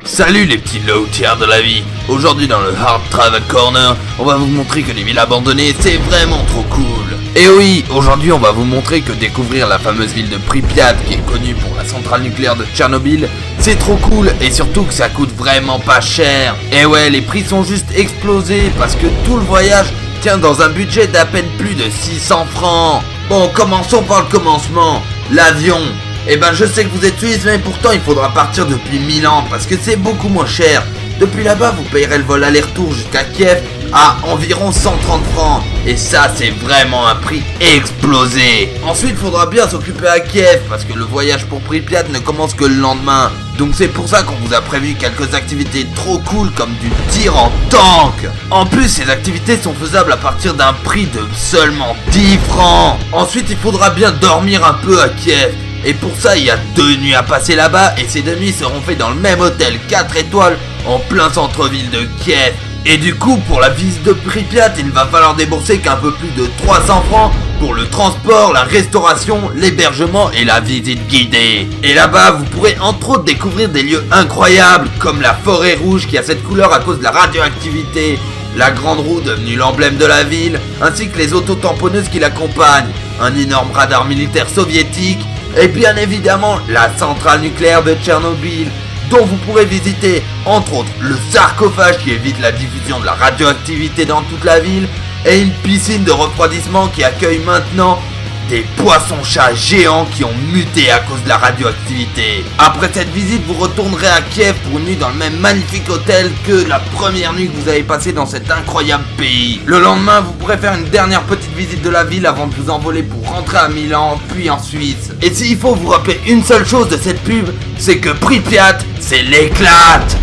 Salut les petits low-tiers de la vie. Aujourd'hui dans le Hard Travel Corner, on va vous montrer que les villes abandonnées c'est vraiment trop cool. Et oui, aujourd'hui on va vous montrer que découvrir la fameuse ville de Pripyat qui est connue pour la centrale nucléaire de Tchernobyl, c'est trop cool et surtout que ça coûte vraiment pas cher. Et ouais, les prix sont juste explosés parce que tout le voyage tient dans un budget d'à peine plus de 600 francs. Bon, commençons par le commencement, l'avion. Eh ben je sais que vous êtes suisse, mais pourtant il faudra partir depuis Milan parce que c'est beaucoup moins cher. Depuis là-bas vous payerez le vol aller-retour jusqu'à Kiev à environ 130 francs. Et ça c'est vraiment un prix explosé. Ensuite faudra bien s'occuper à Kiev parce que le voyage pour Pripyat ne commence que le lendemain. Donc c'est pour ça qu'on vous a prévu quelques activités trop cool comme du tir en tank. En plus ces activités sont faisables à partir d'un prix de seulement 10 francs. Ensuite il faudra bien dormir un peu à Kiev. Et pour ça, il y a 2 nuits à passer là-bas et ces 2 nuits seront faites dans le même hôtel 4 étoiles en plein centre-ville de Kiev. Et du coup, pour la visite de Pripyat, il ne va falloir débourser qu'un peu plus de 300 francs pour le transport, la restauration, l'hébergement et la visite guidée. Et là-bas, vous pourrez entre autres découvrir des lieux incroyables comme la forêt rouge qui a cette couleur à cause de la radioactivité, la grande roue devenue l'emblème de la ville, ainsi que les auto-tamponneuses qui l'accompagnent, un énorme radar militaire soviétique, et bien évidemment la centrale nucléaire de Tchernobyl, dont vous pourrez visiter entre autres le sarcophage qui évite la diffusion de la radioactivité dans toute la ville, et une piscine de refroidissement qui accueille maintenant des poissons-chats géants qui ont muté à cause de la radioactivité. Après cette visite, vous retournerez à Kiev pour une nuit dans le même magnifique hôtel que la première nuit que vous avez passée dans cet incroyable pays. Le lendemain, vous pourrez faire une dernière petite visite de la ville avant de vous envoler pour rentrer à Milan, puis en Suisse. Et s'il faut vous rappeler une seule chose de cette pub, c'est que Pripyat, c'est l'éclate.